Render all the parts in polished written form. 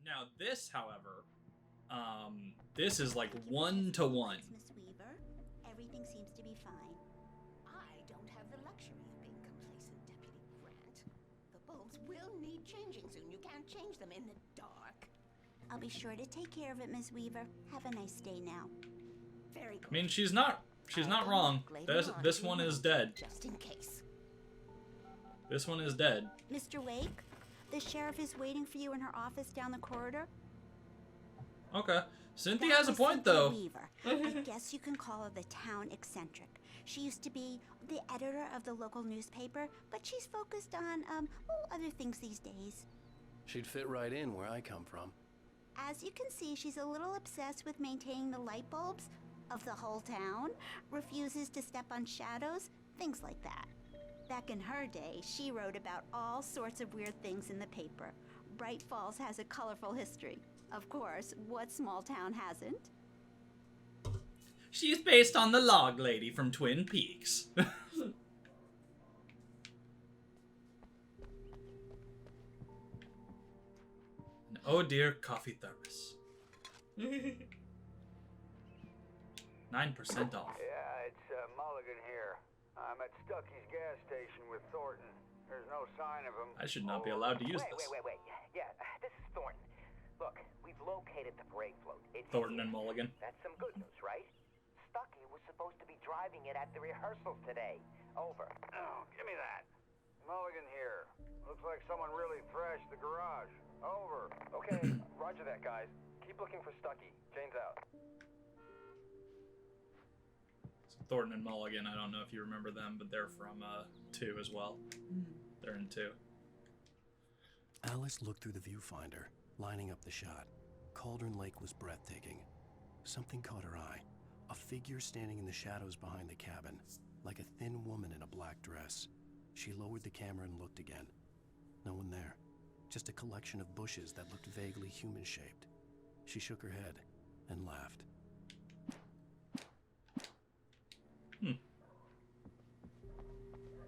Now this, however, this is like 1-to-1. Miss Weaver, everything seems to be fine. I don't have the luxury of being complacent, Deputy Grant. The bulbs will need changing soon. You can't change them in the dark. I'll be sure to take care of it, Miss Weaver. Have a nice day now. Very good. I mean, she's not wrong. This one is dead. Just in case. This one is dead. Mr. Wake, the sheriff is waiting for you in her office down the corridor. Okay. Cynthia That has a was point, Cynthia though. Weaver. I guess you can call her the town eccentric. She used to be the editor of the local newspaper, but she's focused on, other things these days. She'd fit right in where I come from. As you can see, she's a little obsessed with maintaining the light bulbs of the whole town, refuses to step on shadows, things like that. Back in her day, she wrote about all sorts of weird things in the paper. Bright Falls has a colorful history. Of course, what small town hasn't? She's based on the log lady from Twin Peaks. An oh dear coffee thermos. 9% off. Yeah, it's Mulligan here. I'm at Stucky's gas station with Thornton. There's no sign of him. I should not be allowed to use this. Wait. Yeah, this is Thornton. Look, we've located the parade float. It's Thornton here. and Mulligan. That's some good news, right? Stucky was supposed to be driving it at the rehearsal today. Over. Oh, give me that. Mulligan here. Looks like someone really thrashed the garage. Over. Okay, roger that, guys. Keep looking for Stucky. Jane's out. So Thornton and Mulligan, I don't know if you remember them, but they're from 2 as well. They're in 2. Alice looked through the viewfinder, lining up the shot. Cauldron Lake was breathtaking. Something caught her eye. A figure standing in the shadows behind the cabin, like a thin woman in a black dress. She lowered the camera and looked again. No one there. Just a collection of bushes that looked vaguely human-shaped. She shook her head and laughed.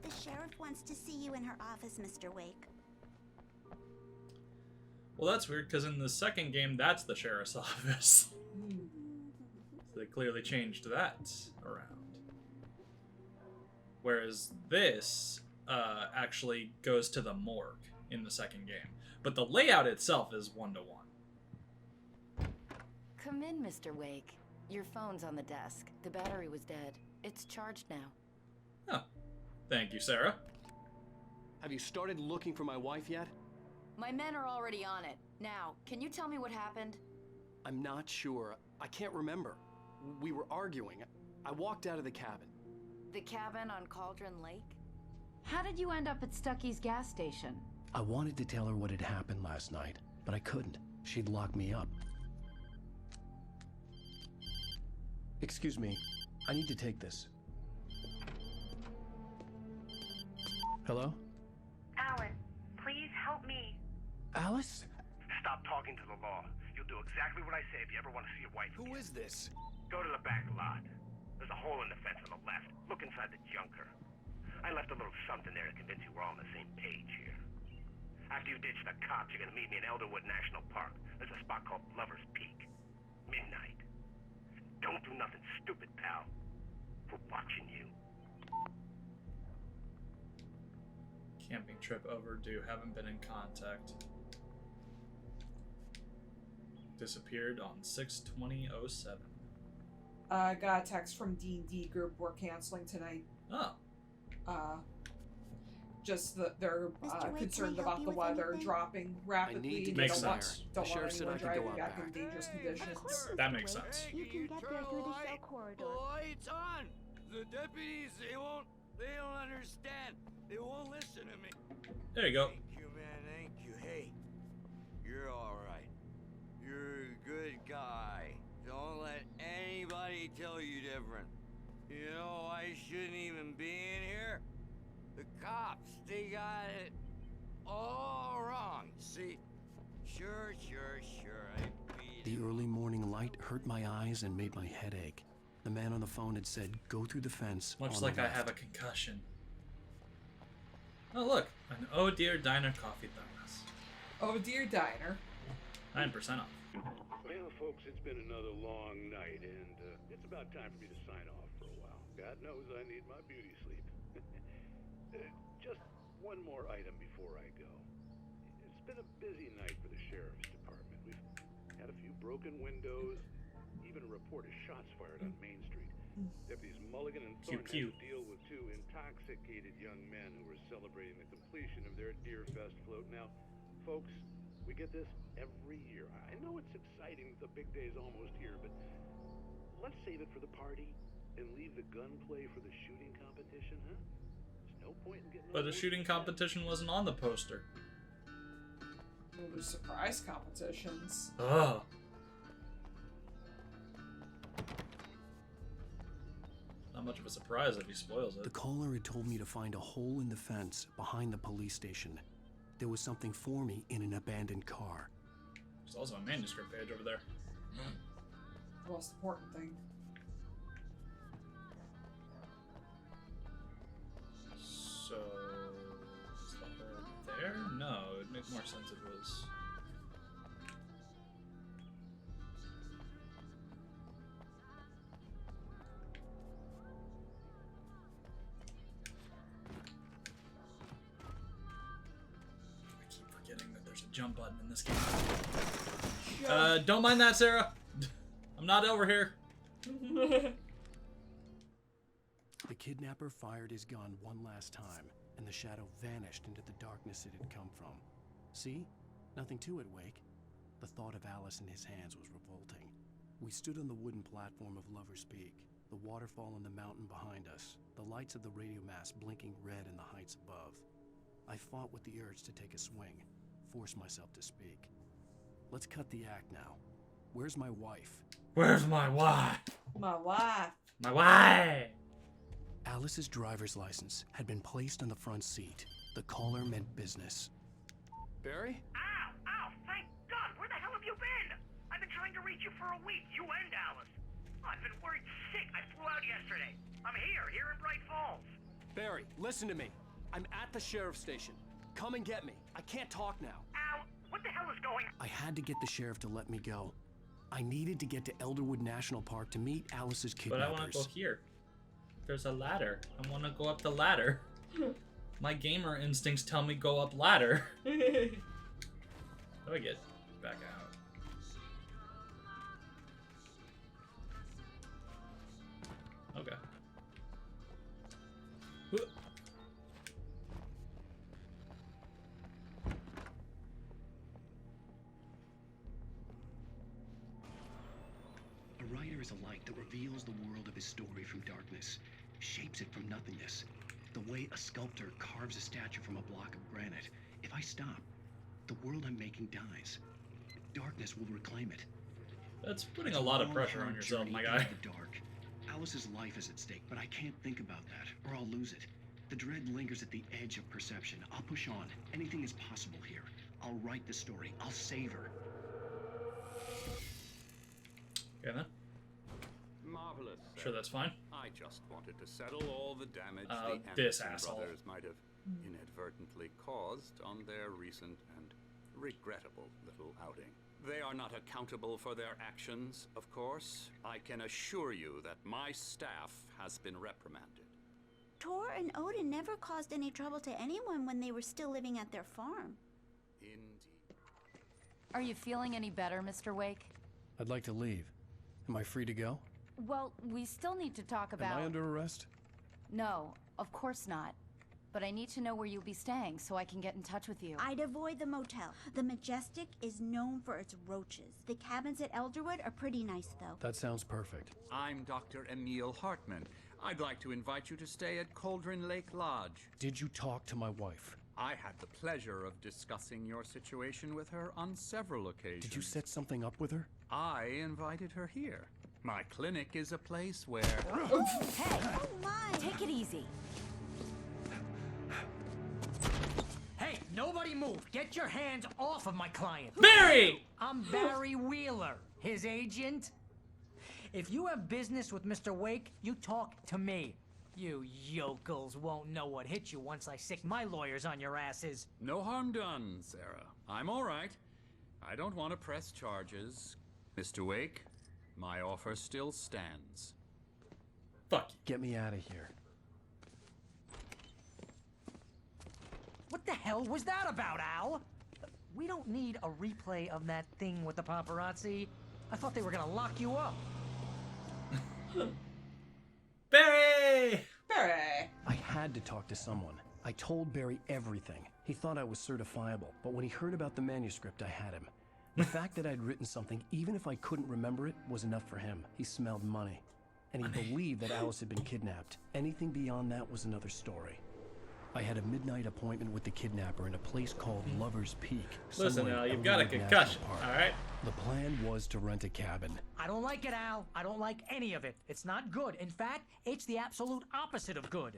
The sheriff wants to see you in her office, Mr. Wake. Well, that's weird, because in the second game, that's the sheriff's office. So they clearly changed that around. Whereas this actually goes to the morgue in the second game. But the layout itself is 1-to-1. Come in, Mr. Wake. Your phone's on the desk. The battery was dead. It's charged now. Oh, thank you, Sarah. Have you started looking for my wife yet? My men are already on it. Now, can you tell me what happened? I'm not sure. I can't remember. We were arguing. I walked out of the cabin. The cabin on Cauldron Lake? How did you end up at Stucky's gas station? I wanted to tell her what had happened last night, but I couldn't. She'd lock me up. Excuse me. I need to take this. Hello? Alan, please help me. Alice? Stop talking to the law. You'll do exactly what I say if you ever want to see your wife again. Who is this? Go to the back lot. There's a hole in the fence on the left. Look inside the junker. I left a little something there to convince you we're all on the same page here. After you ditch the cops, you're gonna meet me in Elderwood National Park. There's a spot called Lover's Peak. Midnight. Don't do nothing stupid, pal. We're watching you. Camping trip overdue. Haven't been in contact. Disappeared on 6/20/07. I got a text from D&D group. We're canceling tonight. Oh. Just that they're Mr. Wade, concerned can I help about you the with weather anything? dropping rapidly. need to get Don't want, somewhere. don't The want sheriff said anyone I could go driving out back in back. dangerous conditions. That makes sense. You can get there through the cell corridor. Lights on! The deputies, they don't understand. They won't listen to me. There you go. Thank you, man, thank you. Hey, you're alright. You're a good guy. Don't let anybody tell you different. You know, I shouldn't even be in here. The cops, they got it all wrong. See? Sure. The early morning light hurt my eyes and made my head ache. The man on the phone had said, go through the fence. Much on like the I left. have a concussion. Oh look, an Oh Dear Diner coffee thermos. Oh dear, diner. 9% off. Well, folks, it's been another long night, and it's about time for me to sign off for a while. God knows I need my beauty sleep. Just one more item before I go. It's been a busy night for the sheriff's department. We've had a few broken windows, even a report of shots fired on Main Street. Deputies Mulligan and Thorne had to deal with two intoxicated young men who were celebrating the completion of their Deerfest float. Now, folks, we get this every year. I know it's exciting that the big day's almost here, but let's save it for the party and leave the gunplay for the shooting competition, huh? There's no point in getting... But the shooting competition wasn't on the poster. Well, there's surprise competitions. Ugh. Not much of a surprise if he spoils it. The caller had told me to find a hole in the fence behind the police station. There was something for me in an abandoned car. There's also a manuscript page over there. The most important thing. So, is the hole there? No, it'd make more sense if it was... I keep forgetting that there's a jump button in this game. Don't mind that, Sarah. I'm not over here. The kidnapper fired his gun one last time, and the shadow vanished into the darkness it had come from. See? Nothing to it, Wake. The thought of Alice in his hands was revolting. We stood on the wooden platform of Lover's Peak, the waterfall in the mountain behind us, the lights of the radio mast blinking red in the heights above. I fought with the urge to take a swing, force myself to speak. Let's cut the act now. Where's my wife? Where's my wife? My wife. My wife! Alice's driver's license had been placed on the front seat. The caller meant business. Barry? Ow! Ow! Thank God! Where the hell have you been? I've been trying to reach you for a week, you and Alice. I've been worried sick. I flew out yesterday. I'm here in Bright Falls. Barry, listen to me. I'm at the sheriff's station. Come and get me. I can't talk now. Ow! What the hell is going on? I had to get the sheriff to let me go. I needed to get to Elderwood National Park to meet Alice's kidnappers. But I want to go here. There's a ladder. I want to go up the ladder. My gamer instincts tell me go up ladder. How do I get back out? Okay. A writer is a light that reveals the world of his story from darkness, shapes it from nothingness. The way a sculptor carves a statue from a block of granite. If I stop, the world I'm making dies. Darkness will reclaim it. That's putting a lot of pressure on yourself, my guy. The dark. Alice's life is at stake, but I can't think about that, or I'll lose it. The dread lingers at the edge of perception. I'll push on. Anything is possible here. I'll write the story. I'll save her. Okay then. Marvelous. Sure, that's fine. I just wanted to settle all the damage the this Anderson asshole. brothers might have inadvertently caused on their recent and regrettable little outing. They are not accountable for their actions, of course. I can assure you that my staff has been reprimanded. Tor and Odin never caused any trouble to anyone when they were still living at their farm. Indeed. Are you feeling any better, Mr. Wake? I'd like to leave. Am I free to go? Well, we still need to talk about... Am I under arrest? No, of course not. But I need to know where you'll be staying so I can get in touch with you. I'd avoid the motel. The Majestic is known for its roaches. The cabins at Elderwood are pretty nice, though. That sounds perfect. I'm Dr. Emil Hartman. I'd like to invite you to stay at Cauldron Lake Lodge. Did you talk to my wife? I had the pleasure of discussing your situation with her on several occasions. Did you set something up with her? I invited her here. My clinic is a place where... Hey! Oh my! Take it easy. Hey, nobody move! Get your hands off of my client! Barry! I'm Barry Wheeler, his agent. If you have business with Mr. Wake, you talk to me. You yokels won't know what hit you once I sick my lawyers on your asses. No harm done, Sarah. I'm all right. I don't want to press charges. Mr. Wake, my offer still stands. Fuck you. Get me out of here. What the hell was that about, Al? We don't need a replay of that thing with the paparazzi. I thought they were gonna lock you up. Barry! Barry! I had to talk to someone. I told Barry everything. He thought I was certifiable, but when he heard about the manuscript, I had him. The fact that I'd written something, even if I couldn't remember it, was enough for him. He smelled money. And he believed that Alice had been kidnapped. Anything beyond that was another story. I had a midnight appointment with the kidnapper in a place called Lover's Peak. Listen, Al, you've got a concussion, alright? The plan was to rent a cabin. I don't like it, Al. I don't like any of it. It's not good. In fact, it's the absolute opposite of good.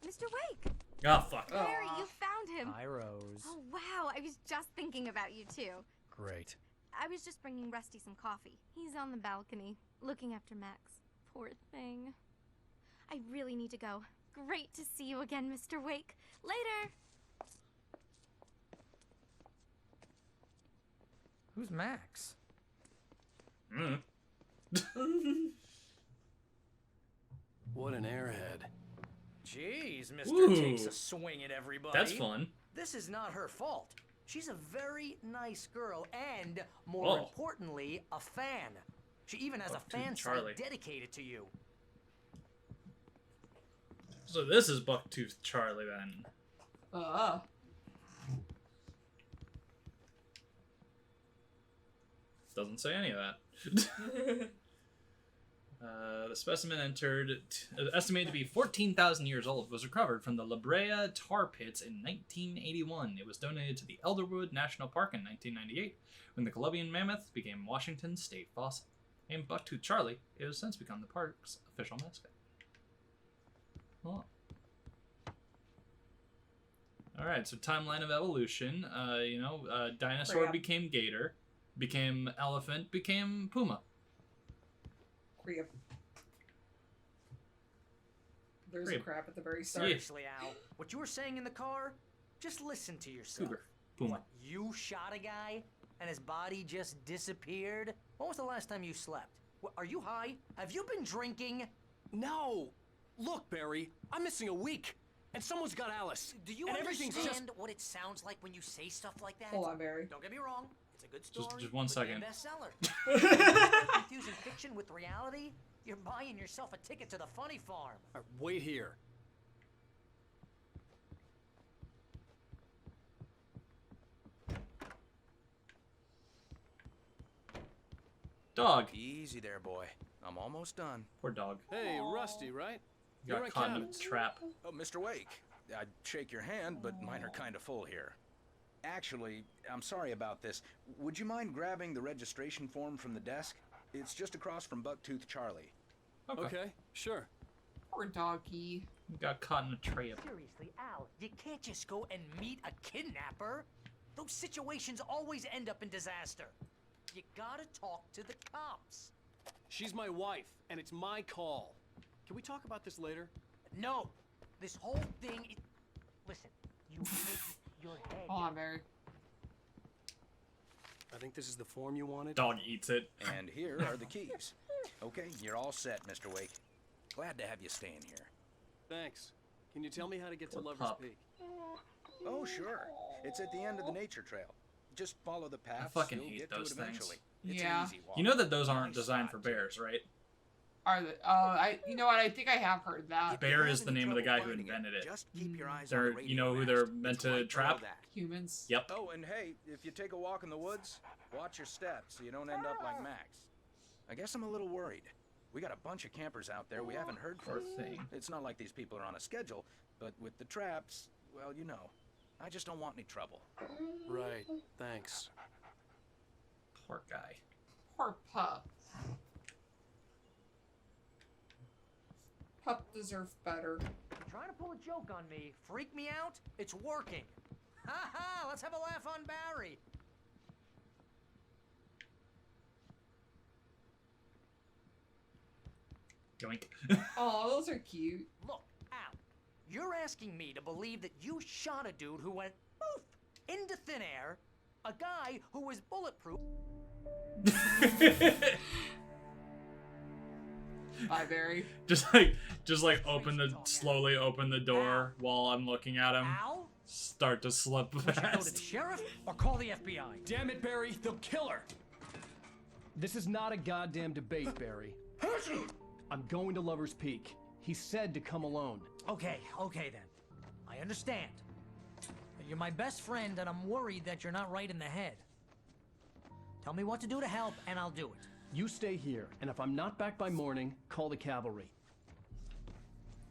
Mr. Wake! Oh, fuck. Barry, you found him. Hi, Rose. Oh, wow. I was just thinking about you, too. Great. I was just bringing Rusty some coffee. He's on the balcony, looking after Max. Poor thing. I really need to go. Great to see you again, Mr. Wake. Later! Who's Max? What an airhead. Jeez, Mr. Ooh. Takes a swing at everybody. That's fun. This is not her fault. She's a very nice girl and, more importantly, a fan. She even has a fan Charlie. site dedicated to you. So this is Bucktooth Charlie then. Doesn't say any of that. The specimen estimated to be 14,000 years old, was recovered from the La Brea tar pits in 1981. It was donated to the Elderwood National Park in 1998 when the Columbian mammoth became Washington's state fossil. Named Bucktooth Charlie, it has since become the park's official mascot. Oh. Alright, so timeline of evolution. Dinosaur became gator, became elephant, became puma. Crap. There's a crap at the very start. Seriously, Al, what you were saying in the car, just listen to yourself. Cougar. Puma. What, you shot a guy and his body just disappeared? When was the last time you slept? What, are you high? Have you been drinking? No! Look, Barry, I'm missing a week, and someone's got Alice. Do you and understand what it sounds like when you say stuff like that? Hold on, Barry. Don't get me wrong. It's a good story. Just 1 second. Bestseller. Confusing fiction with reality? You're buying yourself a ticket to the funny farm. Wait here. Dog. Easy there, boy. I'm almost done. Poor dog. Hey, Rusty, right? Got caught in a trap. Oh, Mr. Wake. I'd shake your hand, but mine are kind of full here. Actually, I'm sorry about this. Would you mind grabbing the registration form from the desk? It's just across from Bucktooth Charlie. Okay, sure. Poor doggy. Got caught in a trap. Seriously, Al, you can't just go and meet a kidnapper. Those situations always end up in disaster. You gotta talk to the cops. She's my wife, and it's my call. Can we talk about this later? No, this whole thing is... Listen, you hit your head. Hold on, Barry. I think this is the form you wanted. Dog eats it. And here are the keys. Okay, you're all set, Mr. Wake. Glad to have you staying here. Thanks. Can you tell me how to get to Lover's Peak? Oh, sure. It's at the end of the nature trail. Just follow the path. I fucking You'll hate get those to it things. eventually. It's Yeah. an easy walk. You know that those aren't designed for bears, right? Are they? You know what? I think I have heard that. Bear is the name of the guy who invented it. Just keep your eyes They're, on the radio you know who they're meant to trap? Humans. Yep. Oh, and hey, if you take a walk in the woods, watch your steps so you don't end up like Max. I guess I'm a little worried. We got a bunch of campers out there we haven't heard from. Poor thing. It's not like these people are on a schedule, but with the traps, well, you know. I just don't want any trouble. Right, thanks. Poor guy. Poor pup. Pup deserves better. You're trying to pull a joke on me, freak me out? It's working. Ha ha! Let's have a laugh on Barry. Yoink. Oh, those are cute. Look, Al, you're asking me to believe that you shot a dude who went poof into thin air, A guy who was bulletproof. Bye, Barry. just like slowly open the door while I'm looking at him. Al? Start to slip We should go to the fast. sheriff or call the FBI. Damn it, Barry, they'll kill her. This is not a goddamn debate, Barry. I'm going to Lover's Peak. He said to come alone. Okay then. I understand. But you're my best friend, and I'm worried that you're not right in the head. Tell me what to do to help, and I'll do it. You stay here, and if I'm not back by morning, call the cavalry.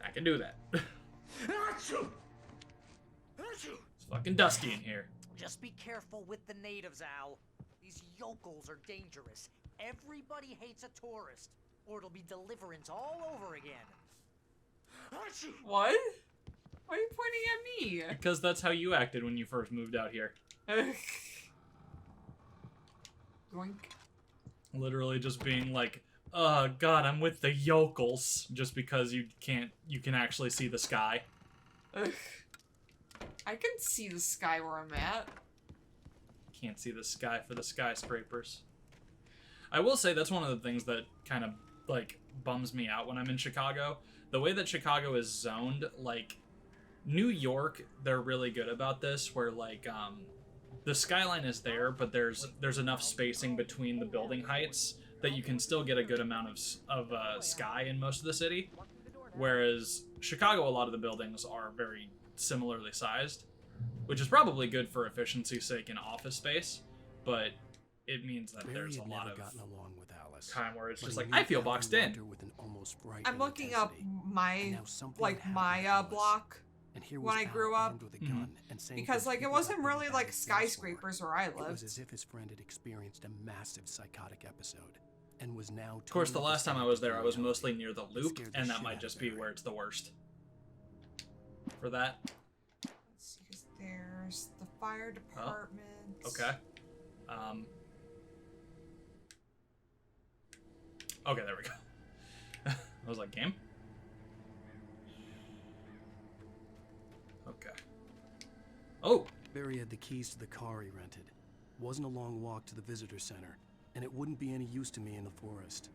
I can do that. It's fucking dusty in here. Just be careful with the natives, Al. These yokels are dangerous. Everybody hates a tourist, or it'll be deliverance all over again. What? Why are you pointing at me? Because that's how you acted when you first moved out here. Yoink. Literally just being like, oh god, I'm with the yokels. Just because you can actually see the sky. I can see the sky where I'm at. Can't see the sky for the skyscrapers. I will say that's one of the things that kind of like bums me out when I'm in Chicago. The way that Chicago is zoned, like New York, they're really good about this, where like the skyline is there, but there's enough spacing between the building heights that you can still get a good amount of sky in most of the city. Whereas Chicago, a lot of the buildings are very similarly sized, which is probably good for efficiency's sake in office space, but it means that there's a lot of gotten along with Alice, time where it's just like, I feel boxed in. I'm looking up my block when I grew up, because like it wasn't really like skyscrapers where I lived. It was as if his friend had experienced a massive psychotic episode and was now. Of course, the last time I was there, I was mostly near the Loop, and that might just be where it's the worst. For that. Let's see, 'cause there's the fire department. Oh, okay. Okay, there we go. I was like, game? Okay. Oh! Barry had the keys to the car he rented. Wasn't a long walk to the visitor center, and it wouldn't be any use to me in the forest.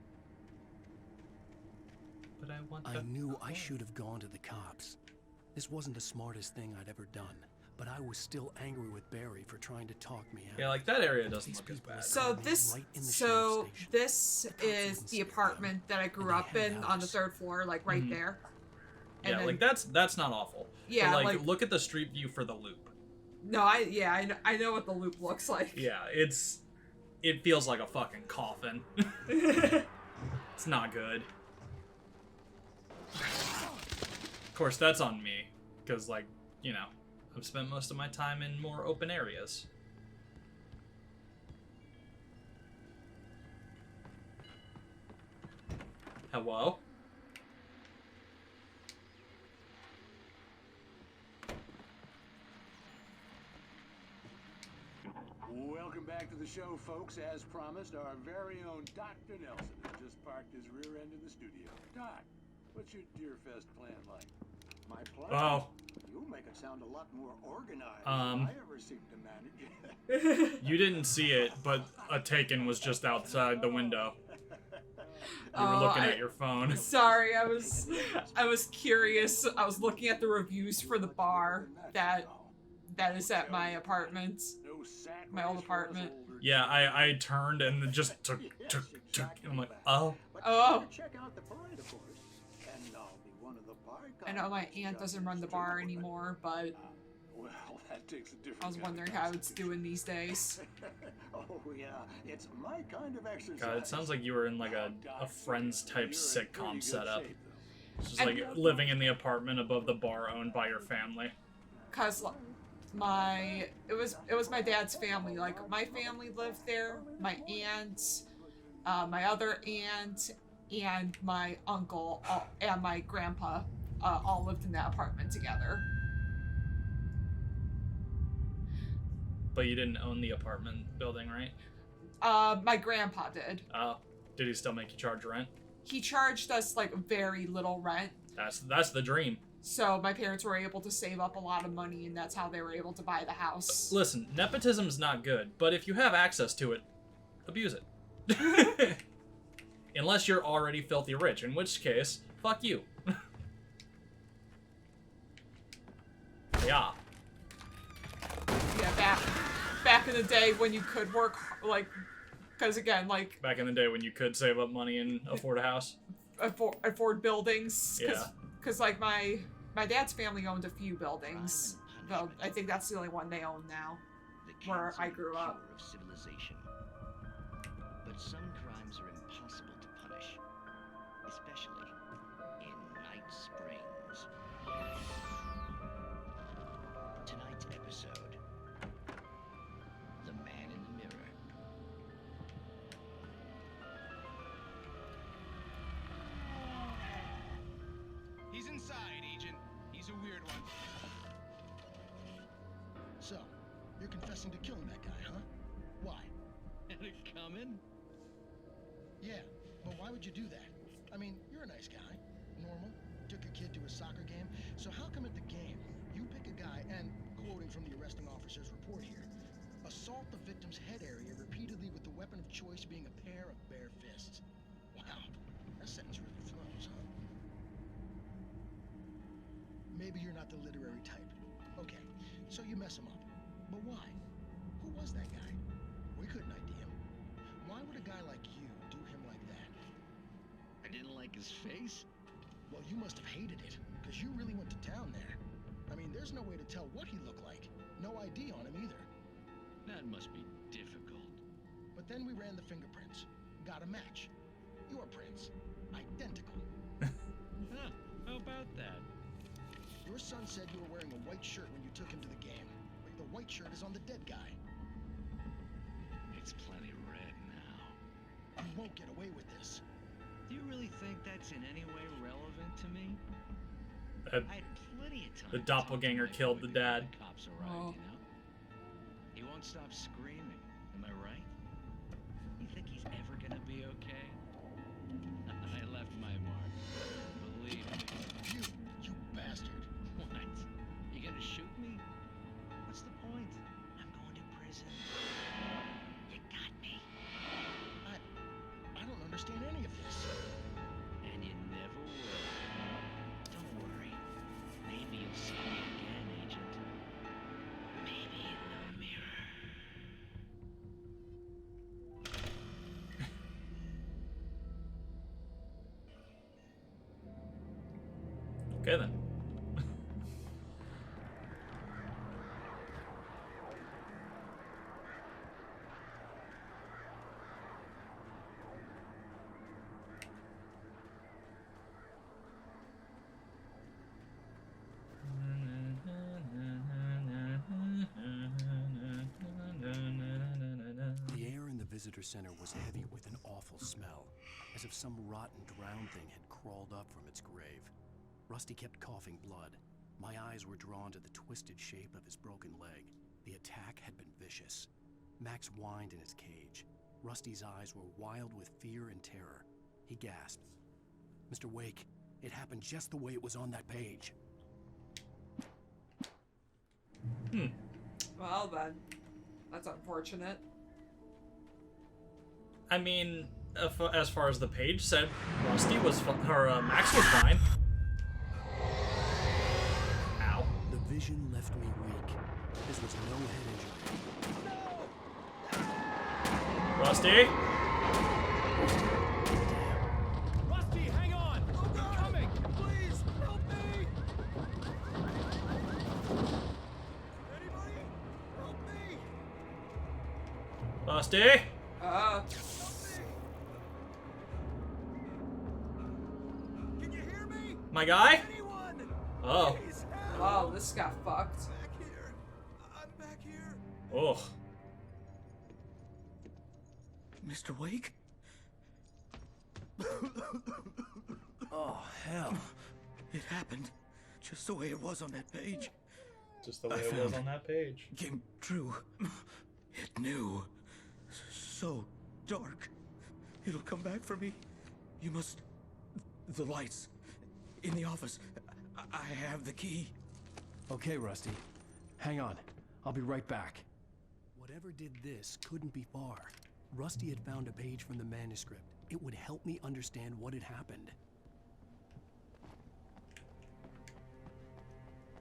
But I knew I should have gone to the cops. This wasn't the smartest thing I'd ever done, but I was still angry with Barry for trying to talk me out. Yeah, like that area doesn't look as bad. So this is the apartment that I grew up in on the 3rd floor, like right there. And yeah, then, like that's not awful. Yeah, but like look at the street view for the Loop. No, I know what the Loop looks like. Yeah, it feels like a fucking coffin. It's not good. Of course, that's on me, because like, you know, I've spent most of my time in more open areas. Hello? Welcome back to the show, folks. As promised, our very own Dr. Nelson has just parked his rear end in the studio. Doc, what's your Deerfest plan like? My plan? Oh. You make it sound a lot more organized than I ever seem to manage. You didn't see it, but a Taken was just outside the window. You were looking at your phone. Sorry, I was curious. I was looking at the reviews for the bar that is at my apartment. My old apartment. Yeah, I turned and just took. I'm like, oh. Oh. Check out the parade, of course. And I'll be one of the bar I know my aunt doesn't run the bar anymore, but well, that takes a different. I was wondering how it's doing these days. Oh yeah, it's my kind of exercise. God, it sounds like you were in like a Friends type sitcom setup. It's just like living in the apartment above the bar owned by your family. Cause it was my dad's family. Like my family lived there. My aunt, my other aunt, and my uncle and my grandpa all lived in that apartment together. But you didn't own the apartment building, right? My grandpa did. Oh, did he still make you charge rent? He charged us like very little rent. That's the dream. So my parents were able to save up a lot of money, and that's how they were able to buy the house. Listen, nepotism's not good, but if you have access to it, abuse it. Unless you're already filthy rich, in which case, fuck you. Yeah. Yeah, back in the day when you could work, like, because again, like... Back in the day when you could save up money and afford a house. Afford buildings. Yeah. Because, like, my dad's family owned a few buildings. Though I think that's the only one they own now, where I grew up. Of civilization. But some crimes are impossible to punish, especially in Night Springs. Tonight's episode, The Man in the Mirror. He's inside, Agent. He's a weird one. So, you're confessing to killing that guy, huh? Why? Had it coming? Yeah, but why would you do that? I mean, you're a nice guy. Normal. Took your kid to a soccer game. So how come at the game, you pick a guy and, quoting from the arresting officer's report here, assault the victim's head area repeatedly with the weapon of choice being a pair of bare fists? Wow, that sentence really flows, huh? Maybe you're not the literary type. Okay, so you mess him up. But why? Who was that guy? We couldn't ID him. Why would a guy like you do him like that? I didn't like his face. Well, you must have hated it, because you really went to town there. I mean, there's no way to tell what he looked like. No ID on him either. That must be difficult. But then we ran the fingerprints. Got a match. Your prints. Identical. Huh, how about that? Your son said you were wearing a white shirt when you took him to the game. But the white shirt is on the dead guy. It's plenty red now. You won't get away with this. Do you really think that's in any way relevant to me? I had plenty of time. The doppelganger killed the dad. The cops arrived, you know? He won't stop screaming. Am I right? You think he's ever gonna be okay? I left my mark. Believe me. You bastard. What? You gonna shoot me? What's the point? I'm going to prison. You got me. I don't understand any of this. And you never will. Don't worry. Maybe you'll see me again, Agent. Maybe in the mirror. Okay then. The air in the visitor center was heavy with an awful smell, as if some rotten drowned thing had crawled up from its grave. Rusty kept coughing blood. My eyes were drawn to the twisted shape of his broken leg. The attack had been vicious. Max whined in his cage. Rusty's eyes were wild with fear and terror. He gasped. Mr. Wake, it happened just the way it was on that page. Well then, that's unfortunate. I mean, as far as the page said, Rusty was Max was fine. Ow. The vision left me weak. This was no head injury. Rusty? Rusty, hang on! I'm coming! Please, help me! Anybody? Help me! Rusty? Can you hear me? My guy? Anyone? Oh. Please, Oh, this got fucked. back here. I'm back here. Oh. Mr. Wake? Oh, hell. It happened just the way it was on that page. Just the way it was on that page. Came true. It knew. So dark. It'll come back for me. You must... The lights. In the office. I have the key. Okay, Rusty. Hang on. I'll be right back. Whatever did this couldn't be far. Rusty had found a page from the manuscript. It would help me understand what had happened.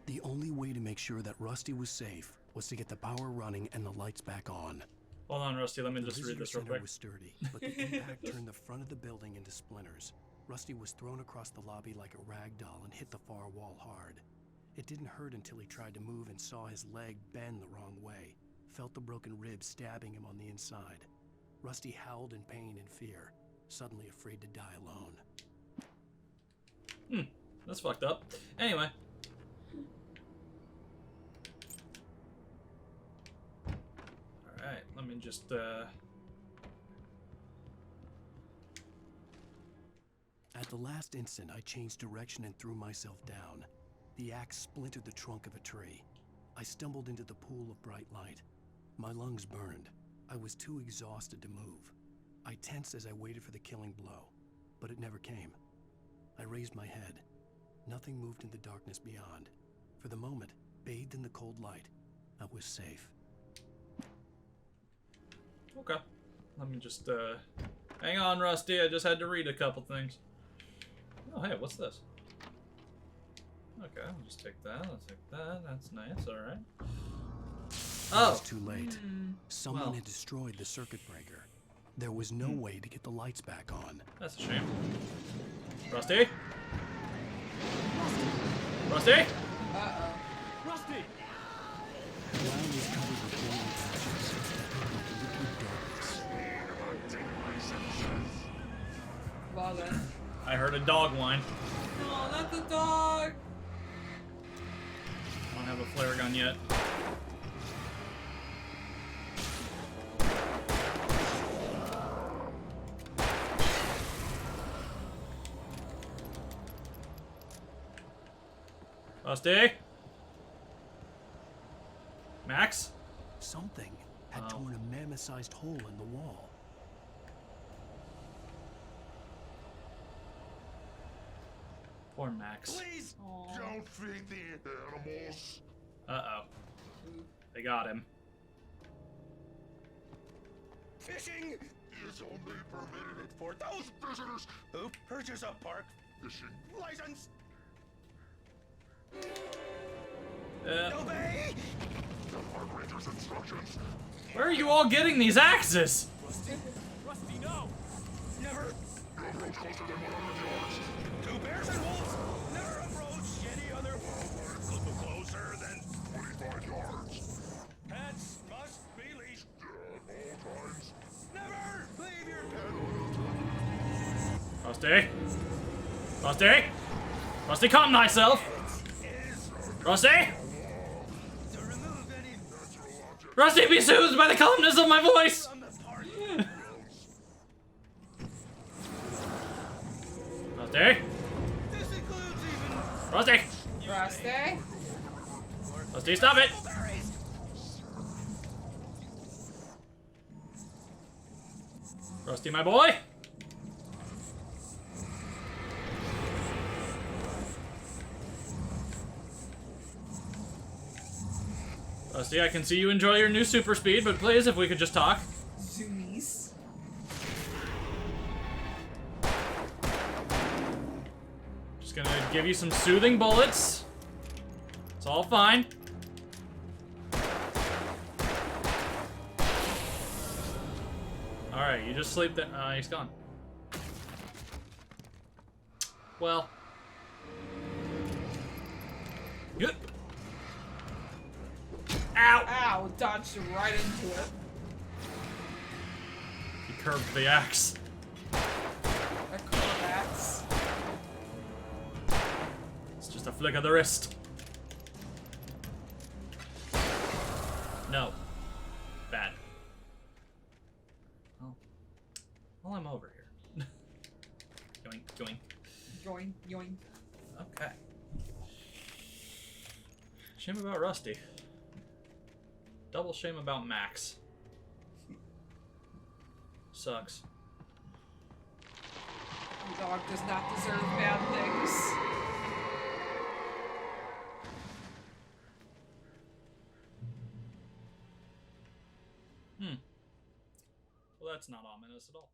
The only way to make sure that Rusty was safe was to get the power running and the lights back on. Hold on, Rusty. Let me just read this real quick. The was sturdy, but the impact turned the front of the building into splinters. Rusty was thrown across the lobby like a rag doll and hit the far wall hard. It didn't hurt until he tried to move and saw his leg bend the wrong way. Felt the broken ribs stabbing him on the inside. Rusty howled in pain and fear, suddenly afraid to die alone. That's fucked up. Anyway. Alright, let me just, At the last instant, I changed direction and threw myself down. The axe splintered the trunk of a tree. I stumbled into the pool of bright light. My lungs burned. I was too exhausted to move. I tensed as I waited for the killing blow, but it never came. I raised my head. Nothing moved in the darkness beyond. For the moment, bathed in the cold light, I was safe. Okay. Let me just, hang on, Rusty. I just had to read a couple things. Oh, hey, what's this? Okay, I'll just take that. I'll take that. That's nice. All right. Oh! It was too late. Someone had destroyed the circuit breaker. There was no way to get the lights back on. That's a shame. Rusty? Rusty? Uh-oh. Rusty! The ground was covered with golden patches that looked like liquid darkness. Well then. I heard a dog whine. No, not the dog! I don't have a flare gun yet. Rusty? Max? Something had torn a mammoth-sized hole in the wall. Poor Max. Please don't feed the animals. Uh-oh. They got him. Fishing is only permitted for those visitors who purchase a park fishing license. Obey the park ranger's instructions. Where are you all getting these axes? Rusty, no! Never approach closer than 100 yards. 2 bears and wolves never approach any other wildlife closer than 25 yards. Pets must be leashed at all times. Never leave your pet. Rusty? Rusty? Rusty, calm thyself! Rusty? Rusty, be soothed by the calmness of my voice! Rusty? Rusty! Rusty? Rusty, stop it! Rusty, my boy? Rusty, I can see you enjoy your new super speed, but please, if we could just talk. Zoomies. Just gonna give you some soothing bullets. It's all fine. Alright, you just sleep there. He's gone. Well. Good. Ow! Ow, dodged right into it. He curved the axe. A curved axe. It's just a flick of the wrist. No. Bad. Well, I'm over here. Yoink, yoink. Yoink, yoink. Okay. Shame about Rusty. Double shame about Max. Sucks. The dog does not deserve bad things. Well, that's not ominous at all.